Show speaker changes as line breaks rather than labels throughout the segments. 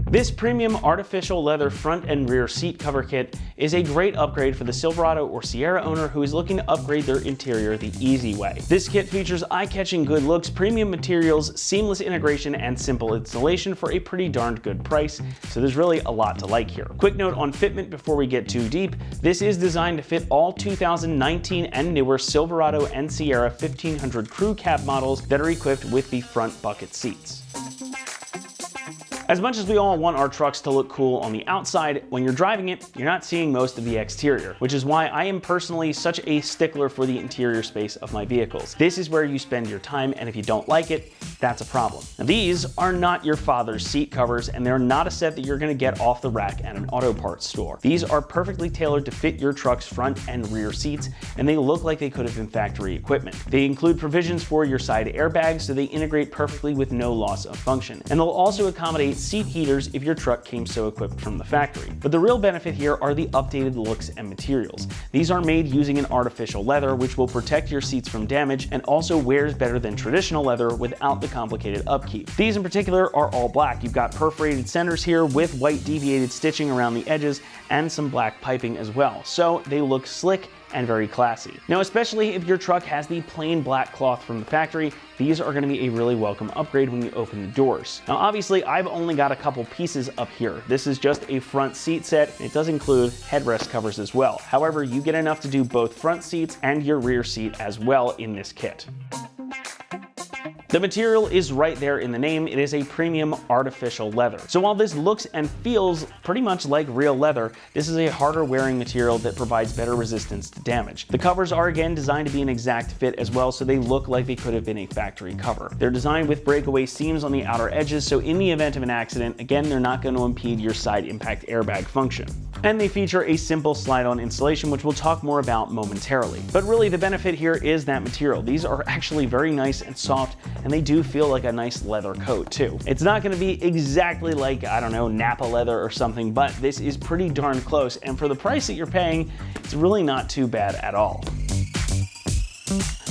This premium artificial leather front and rear seat cover kit is a great upgrade for the Silverado or Sierra owner who is looking to upgrade their interior the easy way. This kit features eye-catching good looks, premium materials, seamless integration, and simple installation for a pretty darned good price, so there's really a lot to like here. Quick note on fitment before we get too deep. This is designed to fit all 2019 and newer Silverado and Sierra 1500 crew cab models that are equipped with the front bucket seats. As much as we all want our trucks to look cool on the outside, when you're driving it, you're not seeing most of the exterior, which is why I am personally such a stickler for the interior space of my vehicles. This is where you spend your time, and if you don't like it, that's a problem. Now, these are not your father's seat covers, and they're not a set that you're gonna get off the rack at an auto parts store. These are perfectly tailored to fit your truck's front and rear seats, and they look like they could have been factory equipment. They include provisions for your side airbags, so they integrate perfectly with no loss of function. And they'll also accommodate seat heaters if your truck came so equipped from the factory. But the real benefit here are the updated looks and materials. These are made using an artificial leather, which will protect your seats from damage and also wears better than traditional leather without the complicated upkeep. These in particular are all black. You've got perforated centers here with white deviated stitching around the edges and some black piping as well. So they look slick and very classy. Now, especially if your truck has the plain black cloth from the factory, these are going to be a really welcome upgrade when you open the doors. Now, obviously, I've only got a couple pieces up here. This is just a front seat set, and it does include headrest covers as well. However, you get enough to do both front seats and your rear seat as well in this kit. The material is right there in the name. It is a premium artificial leather. So while this looks and feels pretty much like real leather, this is a harder wearing material that provides better resistance to damage. The covers are again designed to be an exact fit as well, so they look like they could have been a factory cover. They're designed with breakaway seams on the outer edges, so in the event of an accident, again, they're not going to impede your side impact airbag function. And they feature a simple slide-on installation, which we'll talk more about momentarily. But really, the benefit here is that material. These are actually very nice and soft, and they do feel like a nice leather coat too. It's not going to be exactly like, I don't know, Napa leather or something, but this is pretty darn close, and for the price that you're paying, it's really not too bad at all.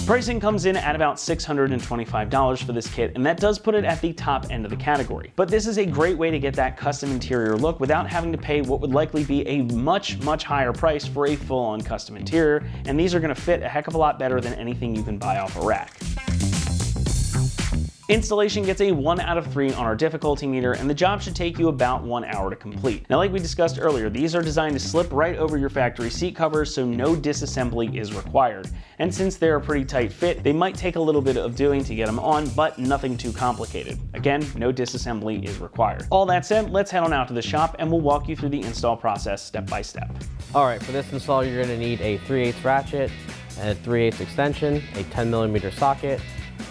Pricing comes in at about $625 for this kit, and that does put it at the top end of the category. But this is a great way to get that custom interior look without having to pay what would likely be a much higher price for a full-on custom interior, and these are going to fit a heck of a lot better than anything you can buy off a rack. Installation gets a 1 out of 3 on our difficulty meter, and the job should take you about 1 hour to complete. Now, like we discussed earlier, these are designed to slip right over your factory seat covers, so no disassembly is required. And since they're a pretty tight fit, they might take a little bit of doing to get them on, but nothing too complicated. Again, no disassembly is required. All that said, let's head on out to the shop and we'll walk you through the install process step by step.
All right, for this install, you're gonna need a 3/8 ratchet, and a 3/8 extension, a 10mm socket,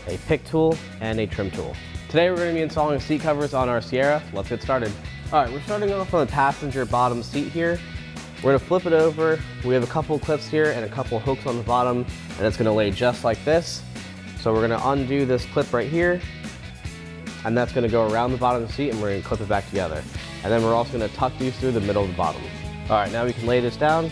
a pick tool, and a trim tool. Today we're going to be installing seat covers on our Sierra. Let's get started. All right, we're starting off on the passenger bottom seat here. We're going to flip it over. We have a couple clips here and a couple hooks on the bottom, and it's going to lay just like this. So we're going to undo this clip right here, and that's going to go around the bottom of the seat, and we're going to clip it back together. And then we're also going to tuck these through the middle of the bottom. All right, now we can lay this down.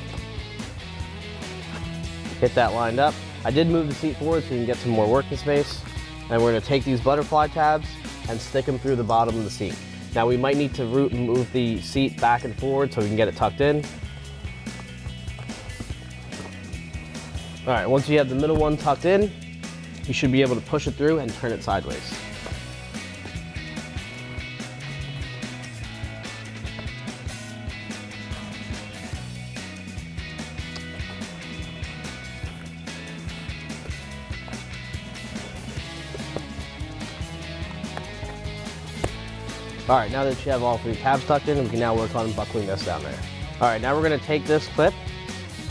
Get that lined up. I did move the seat forward so you can get some more working space. And we're going to take these butterfly tabs and stick them through the bottom of the seat. Now we might need to move the seat back and forward so we can get it tucked in. All right, once you have the middle one tucked in, you should be able to push it through and turn it sideways. All right, now that you have all 3 tabs tucked in, we can now work on buckling this down there. All right, now we're gonna take this clip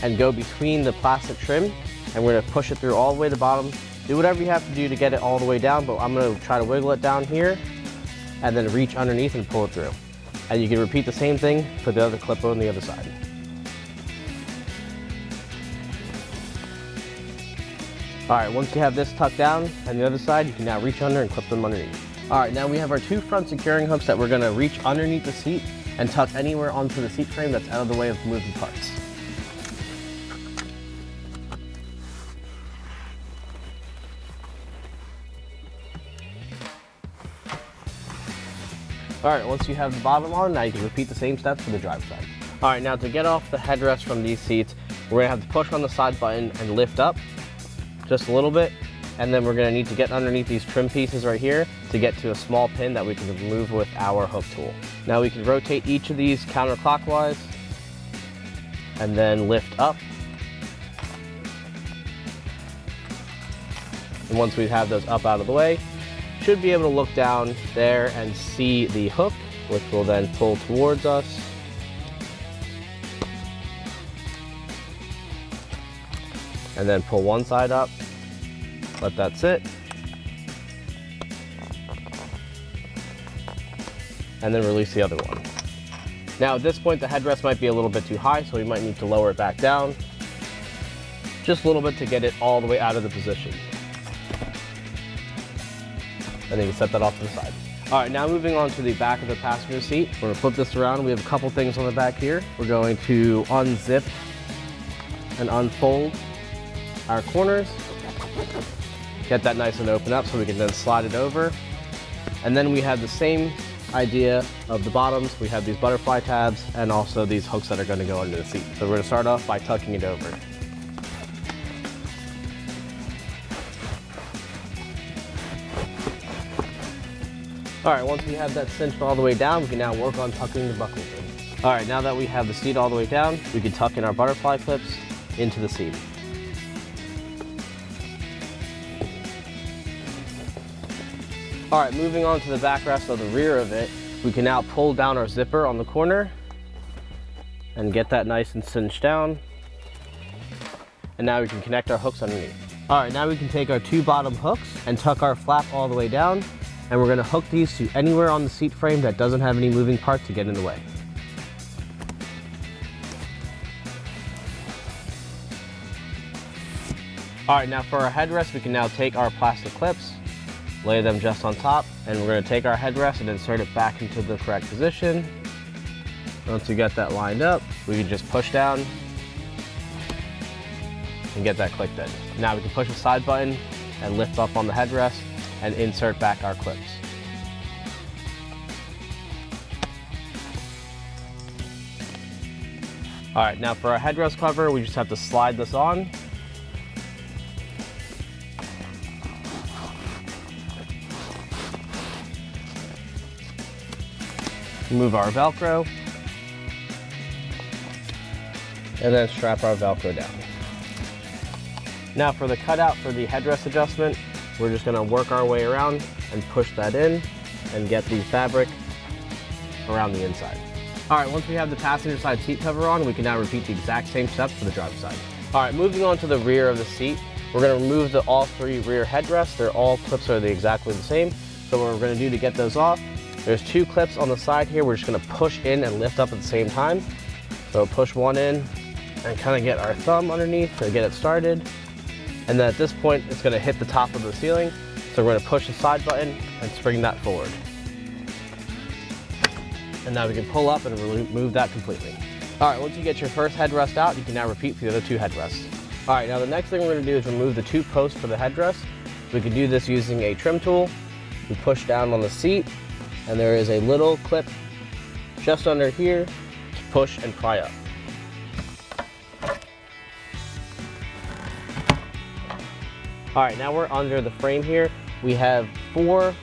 and go between the plastic trim, and we're gonna push it through all the way to the bottom. Do whatever you have to do to get it all the way down, but I'm gonna try to wiggle it down here and then reach underneath and pull it through. And you can repeat the same thing for the other clip on the other side. All right, once you have this tucked down and the other side, you can now reach under and clip them underneath. All right, now we have our 2 front securing hooks that we're gonna reach underneath the seat and tuck anywhere onto the seat frame that's out of the way of moving parts. All right, once you have the bottom on, now you can repeat the same steps for the driver's side. All right, now to get off the headrest from these seats, we're gonna have to push on the side button and lift up just a little bit. And then we're gonna need to get underneath these trim pieces right here to get to a small pin that we can remove with our hook tool. Now we can rotate each of these counterclockwise and then lift up. And once we have those up out of the way, should be able to look down there and see the hook, which will then pull towards us. And then pull one side up, let that sit. And then release the other one. Now at this point, the headrest might be a little bit too high, so we might need to lower it back down. Just a little bit to get it all the way out of the position. And then you set that off to the side. All right, now moving on to the back of the passenger seat. We're gonna flip this around. We have a couple things on the back here. We're going to unzip and unfold our corners. Get that nice and open up so we can then slide it over. And then we have the same idea of the bottoms. We have these butterfly tabs and also these hooks that are gonna go under the seat. So we're gonna start off by tucking it over. All right, once we have that cinched all the way down, we can now work on tucking the buckles in. All right, now that we have the seat all the way down, we can tuck in our butterfly clips into the seat. All right, moving on to the backrest of the rear of it, we can now pull down our zipper on the corner and get that nice and cinched down. And now we can connect our hooks underneath. All right, now we can take our two bottom hooks and tuck our flap all the way down. And we're gonna hook these to anywhere on the seat frame that doesn't have any moving parts to get in the way. All right, now for our headrest, we can now take our plastic clips, lay them just on top, and we're gonna take our headrest and insert it back into the correct position. Once we get that lined up, we can just push down and get that clicked in. Now we can push the side button and lift up on the headrest and insert back our clips. All right, now for our headrest cover, we just have to slide this on. Remove our Velcro, and then strap our Velcro down. Now for the cutout for the headrest adjustment, we're just gonna work our way around and push that in and get the fabric around the inside. All right, once we have the passenger side seat cover on, we can now repeat the exact same steps for the driver's side. All right, moving on to the rear of the seat, we're gonna remove all three rear headrests. All clips are exactly the same. So what we're gonna do to get those off, there's two clips on the side here. We're just gonna push in and lift up at the same time. So push one in and kind of get our thumb underneath to get it started. And then at this point, it's gonna hit the top of the ceiling. So we're gonna push the side button and spring that forward. And now we can pull up and remove that completely. All right, once you get your first headrest out, you can now repeat for the other two headrests. All right, now the next thing we're gonna do is remove the two posts for the headrest. We can do this using a trim tool. We push down on the seat, and there is a little clip just under here to push and pry up. All right, now we're under the frame here. We have 4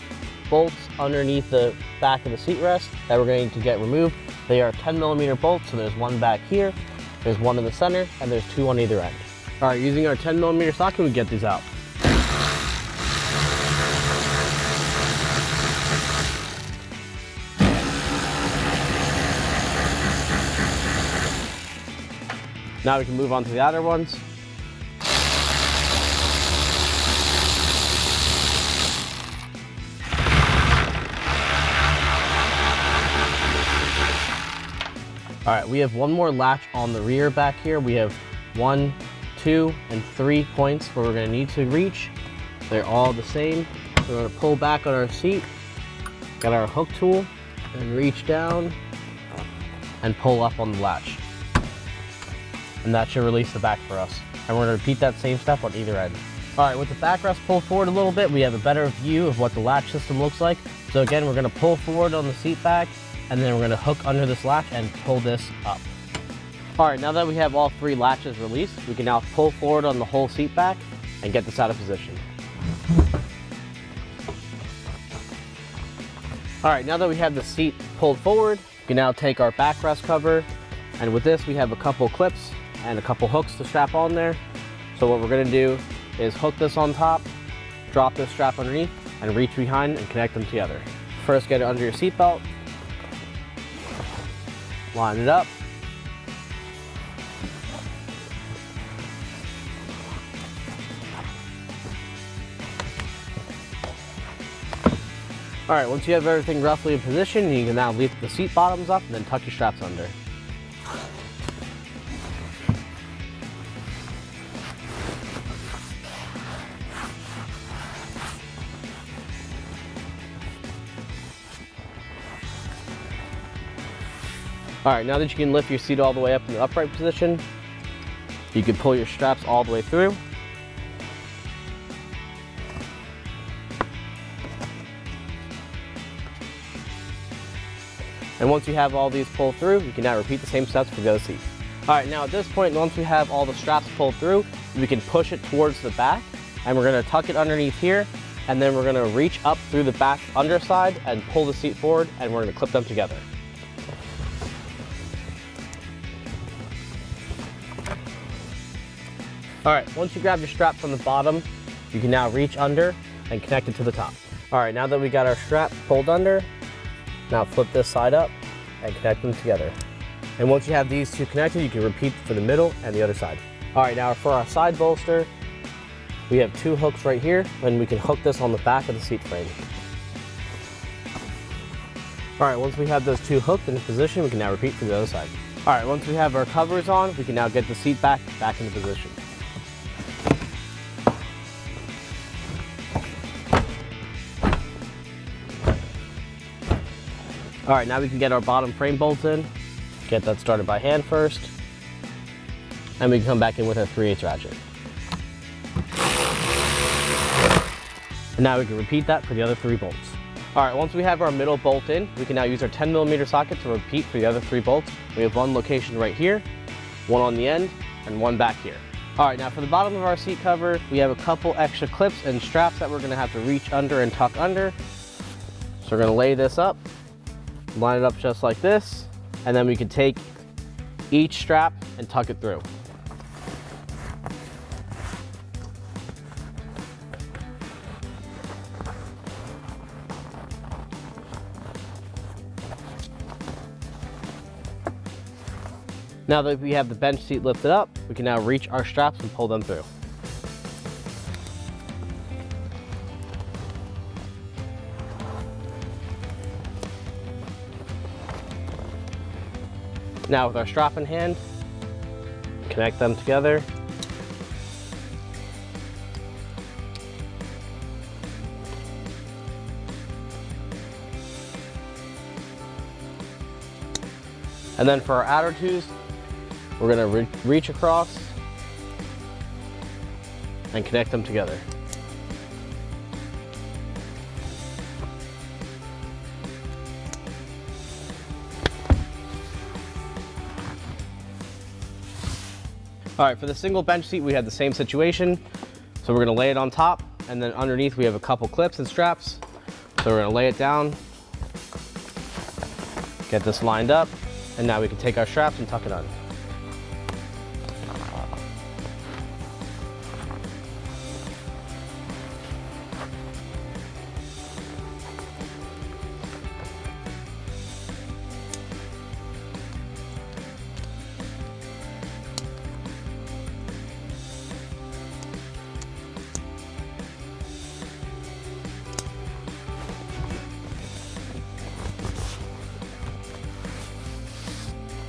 bolts underneath the back of the seat rest that we're going to get removed. They are 10mm bolts, so there's one back here, there's one in the center, and there's 2 on either end. All right, using our 10mm socket, we get these out. Now we can move on to the outer ones. All right, we have one more latch on the rear back here. We have 1, 2, and 3 points where we're gonna need to reach. They're all the same. We're gonna pull back on our seat, get our hook tool, and reach down and pull up on the latch. And that should release the back for us. And we're gonna repeat that same step on either end. All right, with the backrest pulled forward a little bit, we have a better view of what the latch system looks like. So again, we're gonna pull forward on the seat back, and then we're gonna hook under this latch and pull this up. All right, now that we have all 3 latches released, we can now pull forward on the whole seat back and get this out of position. All right, now that we have the seat pulled forward, we can now take our backrest cover, and with this we have a couple clips and a couple hooks to strap on there. So what we're gonna do is hook this on top, drop this strap underneath, and reach behind and connect them together. First, get it under your seat belt, line it up, all right, once you have everything roughly in position, you can now lift the seat bottoms up and then tuck your straps under. All right, now that you can lift your seat all the way up in the upright position, you can pull your straps all the way through. And once you have all these pulled through, you can now repeat the same steps for the other seat. All right, now at this point, once we have all the straps pulled through, we can push it towards the back, and we're gonna tuck it underneath here, and then we're gonna reach up through the back underside and pull the seat forward, and we're gonna clip them together. All right, once you grab your strap from the bottom, you can now reach under and connect it to the top. All right, now that we got our strap pulled under, now flip this side up and connect them together. And once you have these 2 connected, you can repeat for the middle and the other side. All right, now for our side bolster, we have 2 hooks right here, and we can hook this on the back of the seat frame. All right, once we have those 2 hooked in position, we can now repeat for the other side. All right, once we have our covers on, we can now get the seat back into position. All right, now we can get our bottom frame bolts in. Get that started by hand first. And we can come back in with our 3/8 ratchet. And now we can repeat that for the other 3 bolts. All right, once we have our middle bolt in, we can now use our 10mm socket to repeat for the other 3 bolts. We have 1 location right here, 1 on the end, and 1 back here. All right, now for the bottom of our seat cover, we have a couple extra clips and straps that we're gonna have to reach under and tuck under. So we're gonna lay this up, line it up just like this, and then we can take each strap and tuck it through. Now that we have the bench seat lifted up, we can now reach our straps and pull them through. Now with our strap in hand, connect them together. And then for our outer twos, we're gonna reach across and connect them together. All right, for the single bench seat, we have the same situation. So we're gonna lay it on top, and then underneath we have a couple clips and straps. So we're gonna lay it down, get this lined up, and now we can take our straps and tuck it on.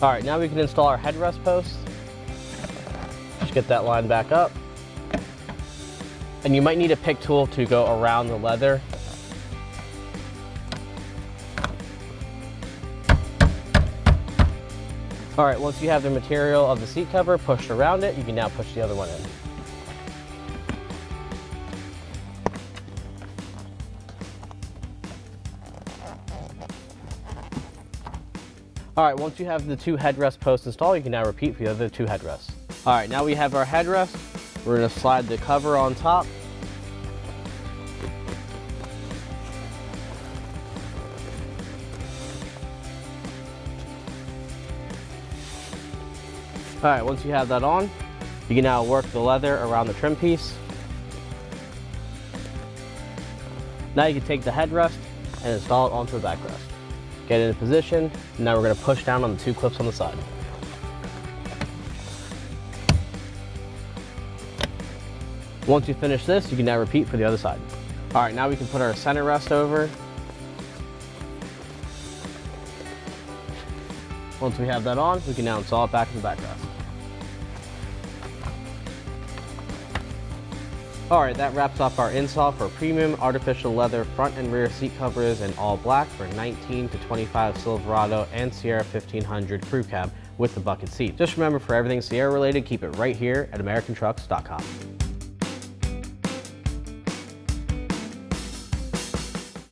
All right, now we can install our headrest post. Just get that line back up. And you might need a pick tool to go around the leather. All right, once you have the material of the seat cover pushed around it, you can now push the other one in. All right, once you have the 2 headrest posts installed, you can now repeat for the other 2 headrests. All right, now we have our headrest. We're gonna slide the cover on top. All right, once you have that on, you can now work the leather around the trim piece. Now you can take the headrest and install it onto the backrest. Get it in position, and now we're going to push down on the 2 clips on the side. Once you finish this, you can now repeat for the other side. All right, now we can put our center rest over. Once we have that on, we can now install it back in the backrest. All right, that wraps up our install for premium artificial leather front and rear seat covers in all black for 19 to 25 Silverado and Sierra 1500 crew cab with the bucket seat. Just remember, for everything Sierra related, keep it right here at AmericanTrucks.com.